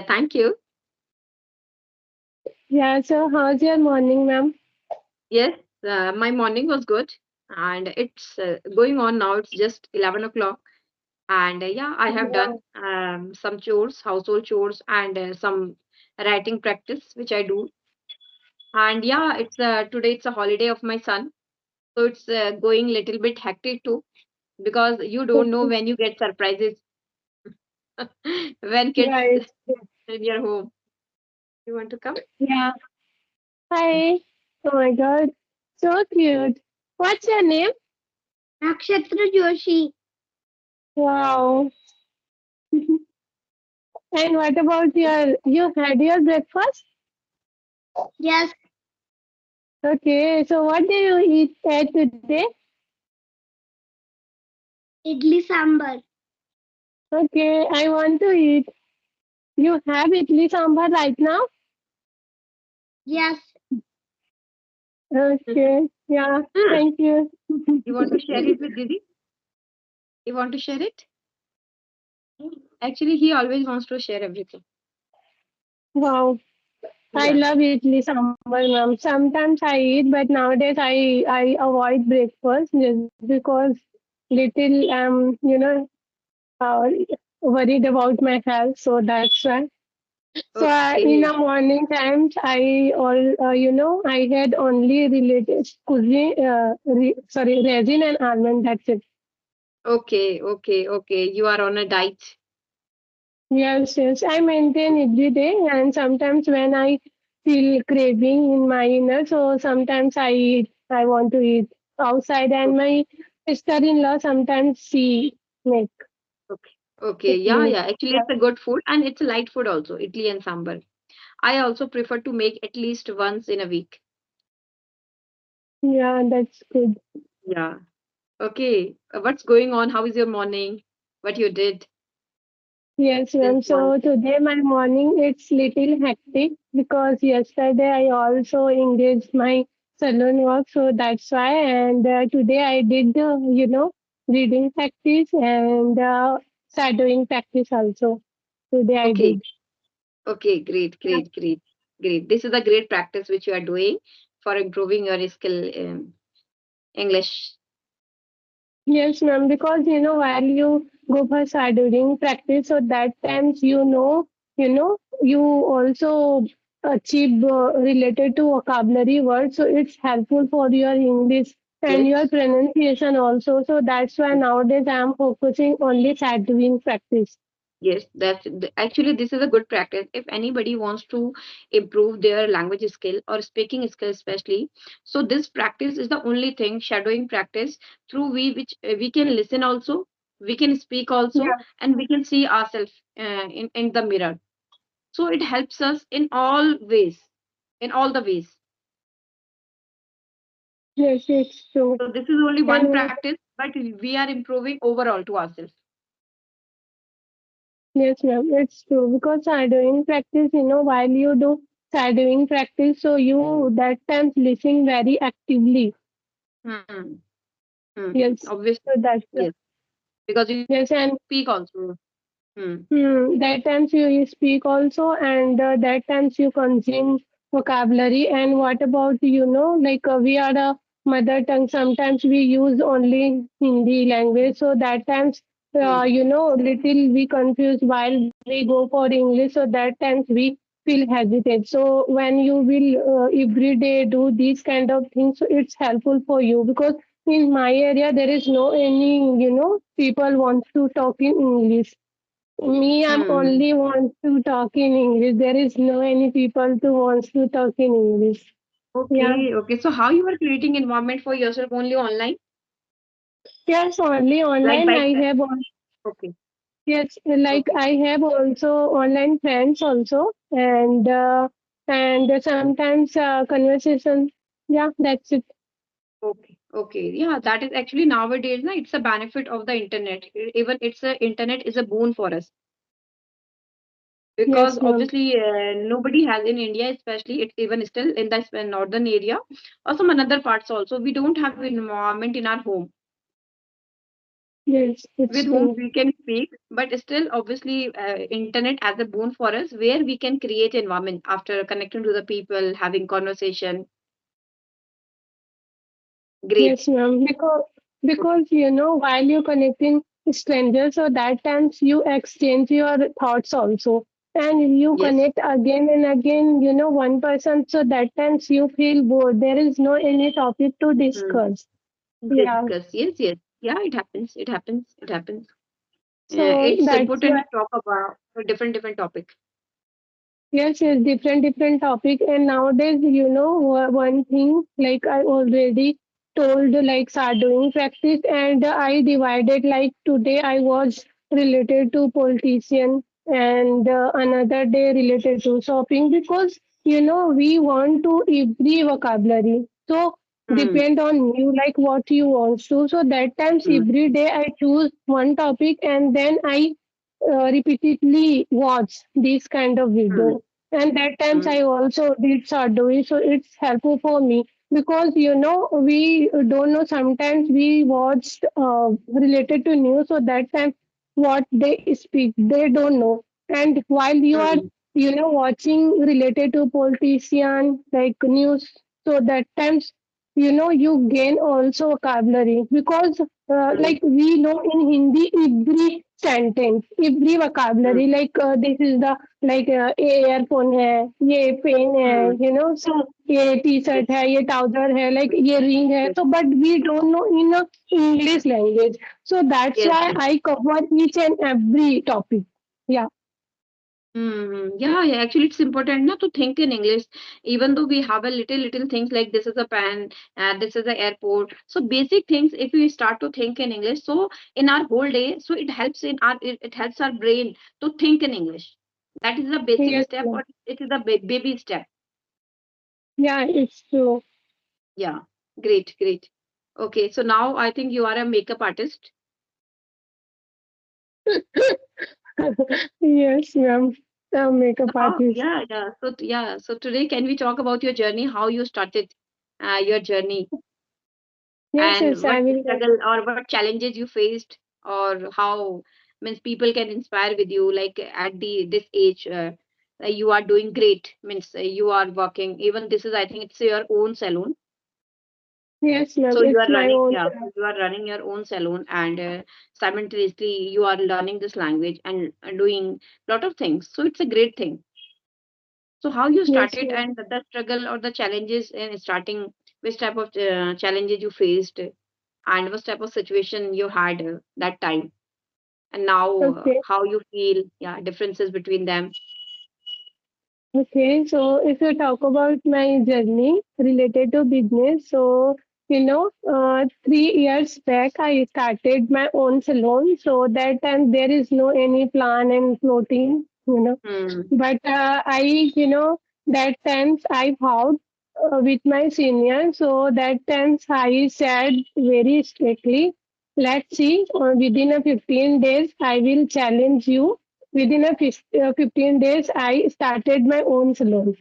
Thank you. Yeah, so how's your morning, ma'am? Yes, my morning was good, and it's going on now. It's just 11 o'clock, and yeah, I have done Wow. some chores, household chores, and some writing practice, which I do. And yeah, it's today it's a holiday of my son, so it's going little bit hectic too because you don't know Okay. when you get surprises when kids Right. in your home. You want to come? Yeah. Hi. Oh my God. So cute. What's your name? Nakshatra Joshi. Wow. And what about you had your breakfast? Yes, Okay. So what did you eat today? idli sambar. Okay. I want to eat. You have idli sambar right now? Yes, Okay. Yeah. Thank you. You want to share it with Didi? You want to share it? Actually, he always wants to share everything. Wow. I Yeah. love idli sambar, ma'am. Sometimes I eat, but nowadays I avoid breakfast just because little uh, worried about my health, so that's why. So in Okay. the morning times, I had only related cuisine, resin and almond. That's it. Okay. Okay. Okay. You are on a diet. Yes, yes. I maintain every day, and sometimes when I feel craving in my inner, so sometimes I want to eat outside, and Okay. my sister-in-law sometimes she make Okay. Okay. with Yeah. me. Yeah. Actually, Yeah, it's a good food and it's a light food also. Idli and sambar. I also prefer to make at least once in a week. yeah, that's good. Yeah. Okay. What's going on? How is your morning? What you did Yes, since ma'am. morning? So today my morning it's little hectic because yesterday I also engaged my salon work, so that's why. And today I did reading practice and shadowing practice also. Today I Okay. did. Okay. Great. Yeah. Great. Great. Great. This is a great practice which you are doing for improving your skill in English. Yes, ma'am. Because while you go for shadowing practice, so that times you also achieve related to vocabulary words. So it's helpful for your English and your Yes. pronunciation also. So that's why nowadays I am focusing only shadowing practice. Yes, actually this is a good practice. If anybody wants to improve their language skill or speaking skill, especially, so this practice is the only thing, shadowing practice, through which we can listen also, we can speak also, Yeah. and we can see ourselves in the mirror. So it helps us in all ways, in all the ways. Yes, it's true. So this is only one And practice, but we are improving overall to ourselves. yes, ma'am, it's true. Because shadowing practice, while you do shadowing practice, so you that times listen very actively. Hmm. Hmm. Yes. Obviously, So that's yes, because you speak yes, and also. Hmm. that times you speak also, and that times you consume vocabulary. And what about like we are a mother tongue. Sometimes we use only Hindi language, so that times Hmm. little we confuse while we go for English. So that times we feel hesitate. So when you will every day do these kind of things, so it's helpful for you because in my area there is no any people want to talk in English. Me, I'm Hmm. only want to talk in English. There is no any people to wants to talk in English. Yeah. Okay, okay. So how you are creating environment for yourself only online? Yes, only Like online. by okay, Yes, like okay, I have also online friends also, and sometimes conversation. Yeah, that's it. okay, okay. Yeah, that is actually nowadays, na, it's a benefit of the internet. Even it's a internet is a boon for us because Yes, ma'am. obviously nobody has in India, especially it's even still in the northern area or some another parts also. We don't have environment in our home. Yes, with it's whom true. we can speak, but still obviously internet as a boon for us, where we can create environment after connecting to the people, having conversation. Great. Yes, ma'am. Because while you're connecting strangers, so that times you exchange your thoughts also, and you Yes. connect again and again. One person, so that times you feel bored. There is no any topic to Hmm. discuss. Yeah. Discuss. Yes, yes. Yeah, it happens. It happens. It happens. So It's that's important why. to talk about a different topic. Yes, yes, different topic. And nowadays, one thing like I already told, like start doing practice, and I divided like today I was related to politician, and another day related to shopping because we want to every vocabulary. So Hmm. depend on you like what you want to. So that times Hmm. every day I choose one topic and then I repeatedly watch this kind of Hmm. video. And that times Hmm. I also did start doing, so it's helpful for me because we don't know, sometimes we watched related to news, so that time what they speak they don't know. And while you are Hmm. watching related to politician like news, so that times you gain also vocabulary because Hmm. like we know in Hindi every sentence, every Hmm. vocabulary, like this is the like ये earphone है, ये pen है, Hmm. so ये T Yes. Shirt है, ये trouser है, like ये ring है, Yes. so but we don't know in a English language, so that's Yes. why Yes. I cover each and every topic. Yeah. Mm-hmm. Yeah, yeah. Actually, it's important now to think in English, even though we have a little things like this is a pen, this is the airport. So basic things, if we start to think in English, so in our whole day, so it helps our brain to think in English. That is the basic Yes, step, ma'am. or it is the baby step. Yeah, it's true. Yeah, great, great. Okay, so now I think you are a makeup artist. Yes, ma'am. So Makeup how? artist. Yeah, yeah. So today, can we talk about your journey? How you started your journey, Yes, and yes, what I will. struggle or what challenges you faced, or how means people can inspire with you, like at the this age. You are doing great, means you are working, even this is, I think it's your own salon. Yes, So ma'am. you It's are my running, own. yeah, so you are running your own salon, and simultaneously you are learning this language and doing lot of things, so it's a great thing. So how you Yes, started, ma'am. and the struggle or the challenges in starting, which type of challenges you faced, and what type of situation you had that time, and now Okay. how you feel, yeah, differences between them. Okay, so if you talk about my journey related to business, so 3 years back I started my own salon. So that time there is no any plan and floating. Hmm. But that times I vowed with my senior. So that times I said very strictly, let's see, within a 15 days, I will challenge you. Within a 15 days, I started my own salon.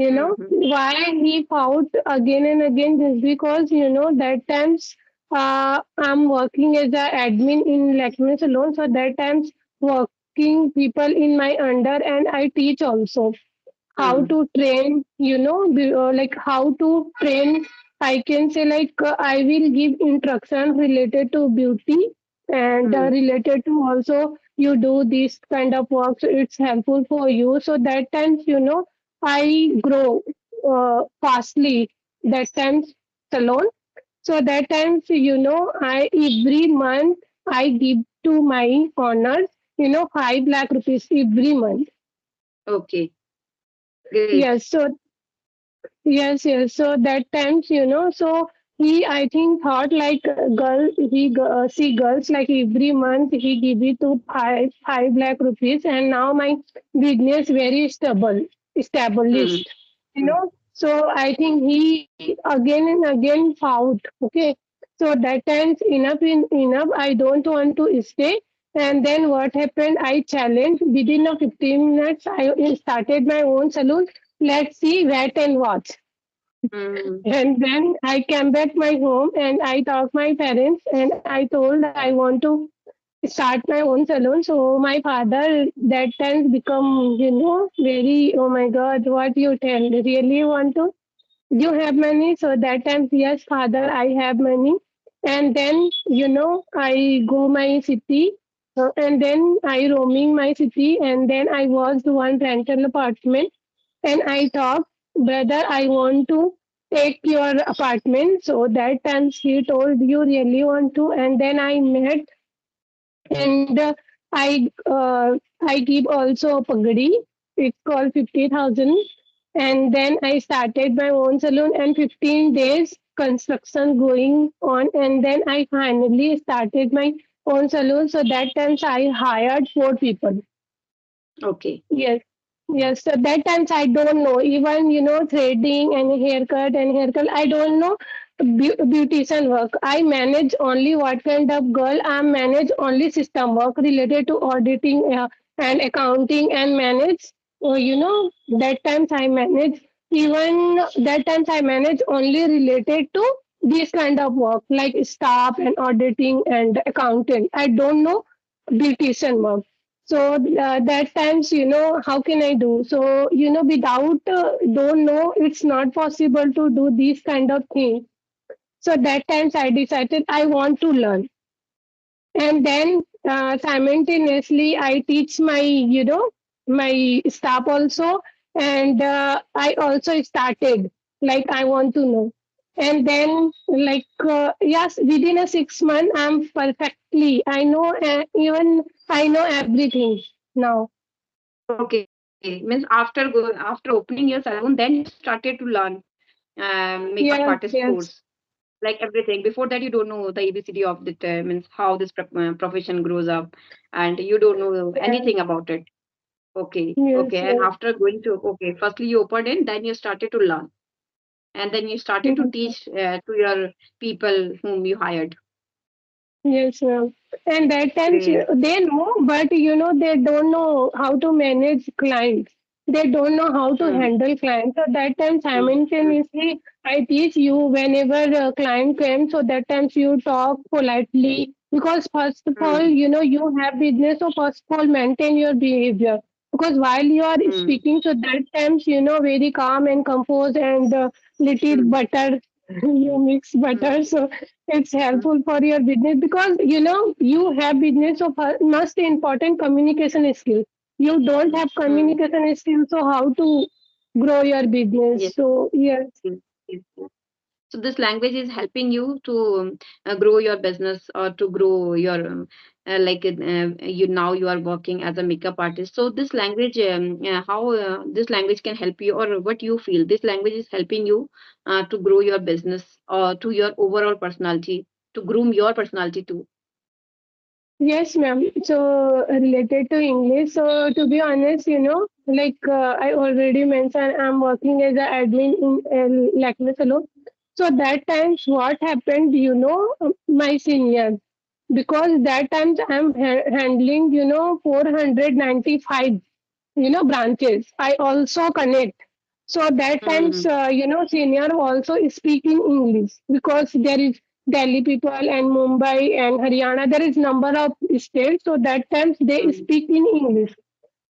Hmm. Why he fought again and again just because, that times I'm working as a admin in Lakme Salon. So that times working people in my under and I teach also how Hmm. to train, like how to train. I can say like I will give instruction related to beauty and Hmm. related to also you do this kind of work. So it's helpful for you. So that times, I grow fastly. That times salon. So that times, I every month I give to my honors, 5 lakh rupees every month. Okay, great. Yes, so yes, yes. So that times, so he, I think, thought like girl, see girls like every month he give it to 5 lakh rupees, and now my business very Hmm. established, Hmm. So I think he again and again fought. Okay, so that times enough. I don't want to stay. And then what happened? I challenged within a 15 minutes. I started my own salon. Let's see, wait and watch. Mm. And then I came back my home and I talked my parents and I told I want to start my own salon. So my father that time become, very, oh my God, what you tell? Really want to? You have money? So that time, yes, father, I have money. And then, I go my city and then I roaming my city and then I was the one rental apartment and I talked, brother, I want to take your apartment. So that time she told you really want to, and then I met and I give also pagadi. It's called 50,000. And then I started my own salon and 15 days construction going on. And then I finally started my own salon. So that times I hired 4 people. Okay. Yes. Yes. So that times I don't know. Even, threading and haircut. I don't know beautician work. I manage only what kind of girl. I manage only system work related to auditing and accounting and manage. That times I manage. Even that times I manage only related to this kind of work like staff and auditing and accounting. I don't know beautician work. So that times, how can I do? So, without don't know, it's not possible to do these kind of things. So that times I decided I want to learn. And then simultaneously, I teach my staff also. And I also started, like, I want to know. And then, like, yes, within a 6 month, I'm perfectly, I know, even I know everything now. Okay. Means after opening your salon, then you started to learn makeup Yes, artist yes, course, like everything. Before that, you don't know the ABCD of the means how this profession grows up, and you don't know yes, anything about it. Okay, yes, okay. And yes, after going to okay, firstly you opened in, then you started to learn, and then you started to yes. teach to your people whom you hired. Yes, ma'am. And that times Great. they know, but they don't know how to manage clients. They don't know how to Hmm. handle clients. So that time Hmm. Hmm. simultaneously, I teach you whenever a client comes. So that times you talk politely because first of all, Hmm. you have business. So first of all, maintain your behavior. Because while you are Hmm. speaking, so that times very calm and composed and little Hmm. butter. You mix Hmm. butter. So it's Hmm. helpful for your business because you have business of most important communication skill. You don't have Hmm. communication skills, so how to grow your business? Yes. So yes, Yes. Yes. So this language is helping you to grow your business or to grow your you now you are working as a makeup artist. So this language how this language can help you, or what you feel this language is helping you to grow your business or to your overall personality, to groom your personality too. yes, ma'am. So related to English. So to be honest, like I already mentioned, I'm working as an admin in Lakme Salon. So that times what happened, my senior because that times I'm handling 495 branches. I also connect. So that times Hmm. senior also speak in English because there is Delhi people and Mumbai and Haryana. There is number of states. So that times they Hmm. speak in English.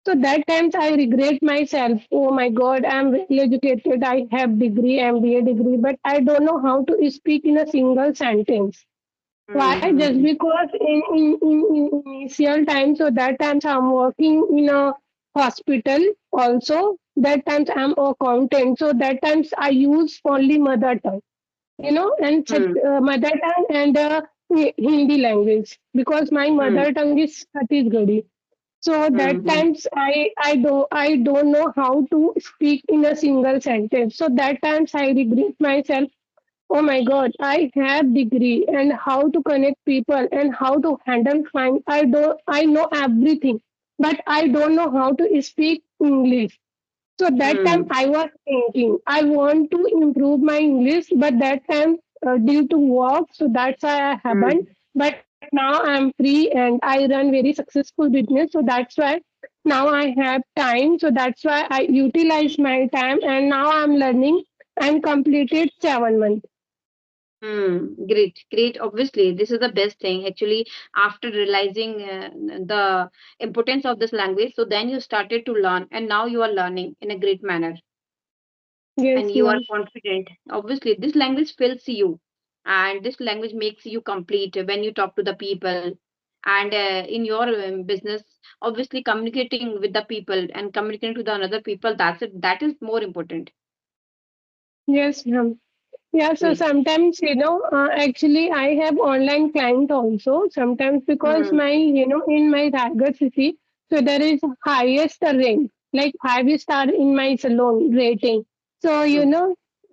So that times I regret myself. Oh my God, I'm well educated. I have degree, MBA degree, but I don't know how to speak in a single sentence. Why? Just Hmm. because in initial time, so that times I'm working in a hospital also. That times I'm accountant. So that times I use only mother tongue, and Hmm. mother tongue and Hindi language because my Hmm. mother tongue is Chhattisgarhi. So Hmm. that Hmm. times I don't know how to speak in a single sentence. So that times I regret myself. Oh my God, I have degree and how to connect people and how to handle clients. I know everything, but I don't know how to speak English. So that time Hmm. I was thinking I want to improve my English, but that time due to work, so that's why I haven't. Hmm. But now I'm free and I run very successful business, so that's why now I have time. So that's why I utilize my time, and now I'm learning. and completed 7 months. Great, great. Obviously, this is the best thing. Actually, after realizing the importance of this language, so then you started to learn, and now you are learning in a great manner, and Yes, you are ma'am. confident. Obviously, this language fills you, and this language makes you complete when you talk to the people, and in your business. Obviously, communicating with the people and communicating to the another people. That's it. That is more important. Yes, ma'am. Yeah, so Great. sometimes, actually I have online client also sometimes because Hmm. my, in my Raigad city, so there is highest rank, like 5 star in my salon rating. So,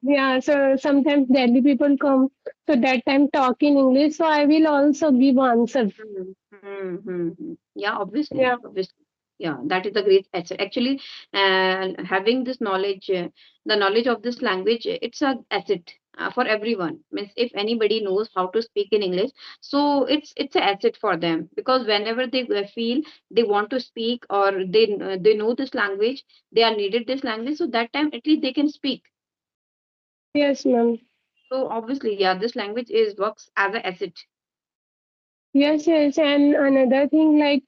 yeah, so sometimes Delhi people come, so that time talk in English, so I will also give answer. Yeah, obviously, Yeah, obviously. Yeah, that is a great asset. Actually, having this knowledge, the knowledge of this language, it's a asset for everyone. Means if anybody knows how to speak in English, so it's an asset for them, because whenever they feel they want to speak, or they know this language, they are needed this language, so that time at least they can speak. yes, ma'am. So obviously, yeah, this language is works as an asset. Yes, yes, and another thing, like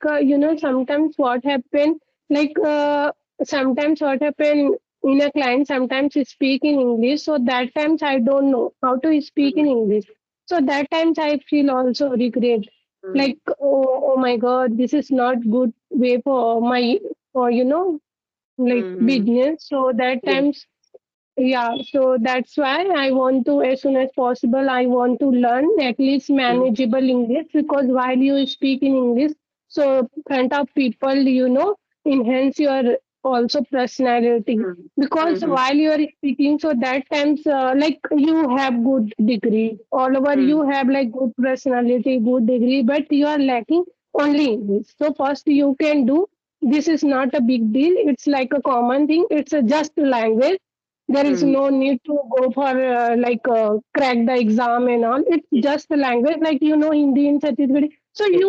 sometimes what happen, like sometimes what happen in a client, sometimes you speak in English, so that times I don't know how to speak in Mm, English, so that times I feel also regret, mm, like oh my God, this is not good way for my for like mm, mm. business, so that Yes. times yeah, so that's why I want to, as soon as possible, I want to learn at least Mm, manageable English because while you speak in English, so front of people, enhance your also personality. mm, Because mm, while you are speaking, so that times like you have good degree, all over mm, you have like good personality, good degree, but you are lacking only English. So first you can do. This is not a big deal. It's like a common thing. It's a just language, there is mm. no need to go for like crack the exam and all. It's Yes, just the language, like Hindi in certificate. So yes.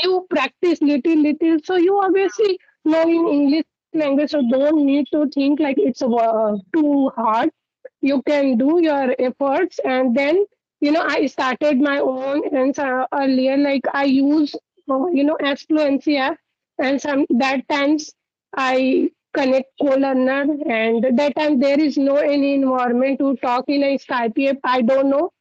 you practice little. So you obviously know in English language. So don't need to think like it's too hard. You can do your efforts, and then I started my own and earlier, like I use as fluency app, and some that times I connect co-learner, and that time there is no any environment to talk in a Skype app. I don't know.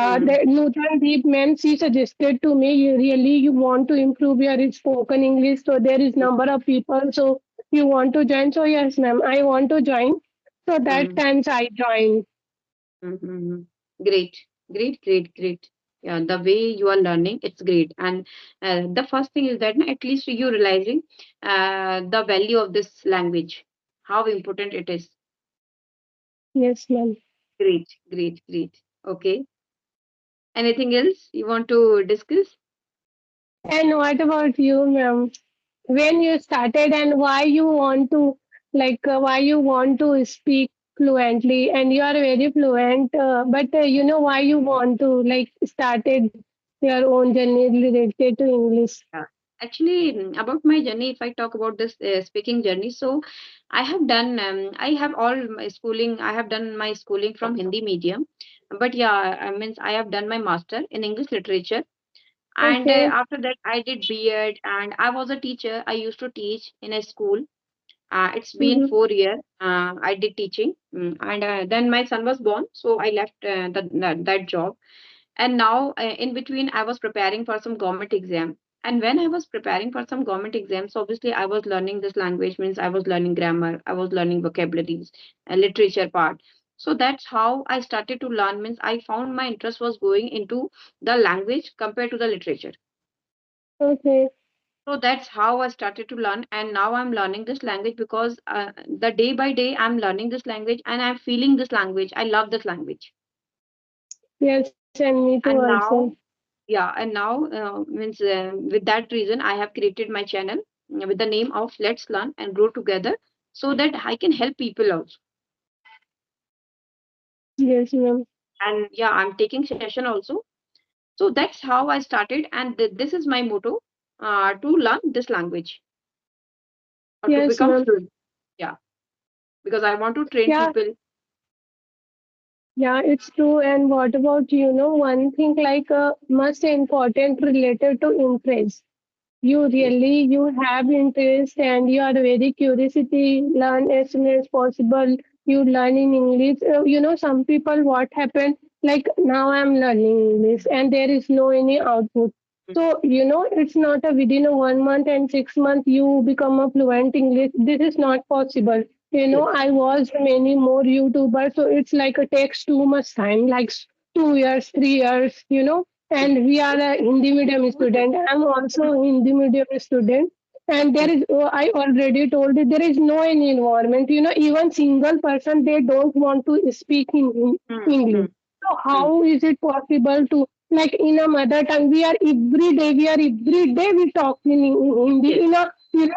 Mm, The Nutan Deep man, she suggested to me, you really you want to improve your spoken English, so there is yes. number of people, so you want to join. So yes, ma'am, I want to join. So that Mm, times I joined. mm, mm, mm. Great, great, great, great. Yeah, the way you are learning, it's great. And the first thing is that at least you realizing the value of this language, how important it is. Yes, ma'am. Great, great, great. Okay. Anything else you want to discuss? And what about you, ma'am? When you started and why you want to why you want to speak fluently, and you are very fluent, but why you want to like started your own journey related to English. Yeah. Actually, about my journey, if I talk about this speaking journey, so I have all my schooling, I have done my schooling from Hindi medium. But yeah, I means I have done my master in English literature. And Okay. after that, I did B.Ed, and I was a teacher. I used to teach in a school. It's been Mm-hmm. 4 years. I did teaching. And then my son was born, so I left that job. And now in between I was preparing for some government exam, and when I was preparing for some government exams, obviously I was learning this language, means I was learning grammar, I was learning vocabularies and literature part. So that's how I started to learn, means I found my interest was going into the language compared to the literature. Okay. So that's how I started to learn, and now I'm learning this language because the day by day I'm learning this language and I'm feeling this language. I love this language. Yes, and me too And also. now, yeah, and now means with that reason, I have created my channel with the name of Let's Learn and Grow Together, so that I can help people also. Yes, ma'am. And yeah, I'm taking session also. So that's how I started, and this is my motto to learn this language or to Yes, become ma'am. fluent. Yeah, because I want to train Yeah. people. Yeah, it's true. And what about, one thing like most important related to interest? Yes. You have interest and you are very curiosity, learn as soon as possible. You learn in English. Some people what happened, like now I'm learning English and there is no any output. So, it's not a within a 1 month and 6 months you become a fluent English. This is not possible. Yes. I watched many more YouTubers, so it's like it takes too much time, like 2 years, 3 years, Yes. and we are Yes. a Hindi medium More than student. I'm also a Hindi medium student. And there yes. is, I already told you, there is no any environment. Even single person, they don't want to speak in Mm, English. mm, So mm. how is it possible to, like in a mother tongue, we are every day we talk in Hindi Yes. in a,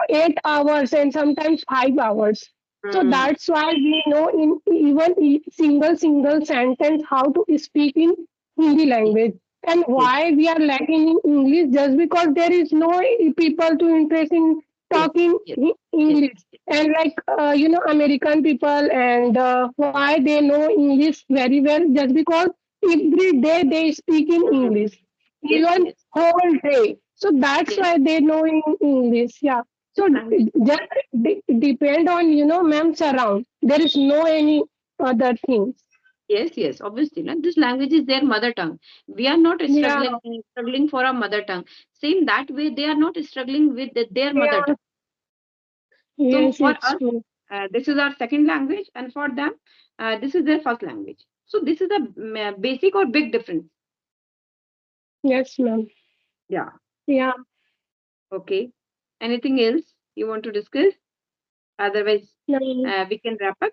8 hours and sometimes 5 hours. So Mm. that's why we know in even single sentence how to speak in Hindi Yes. language. And Yes. why we are lacking in English just because there is no people to interest in Yes. talking Yes. Yes. English. And like American people and why they know English very well just because every day they speak in Mm. English, Yes. even Yes. whole day. So that's Yes. why they know in English. Yeah. This So language. just depend on ma'am surround. There is no any other things. Yes, yes, obviously. No? This language is their mother tongue. We are not Yeah. struggling for our mother tongue. Same that way, they are not struggling with their mother Yeah. tongue. So Yes, for it's us, true. this is our second language, and for them, this is their first language. So this is a basic or big difference. Yes, ma'am. Yeah. Yeah. Okay. Anything else you want to discuss? Otherwise, No, we can wrap up.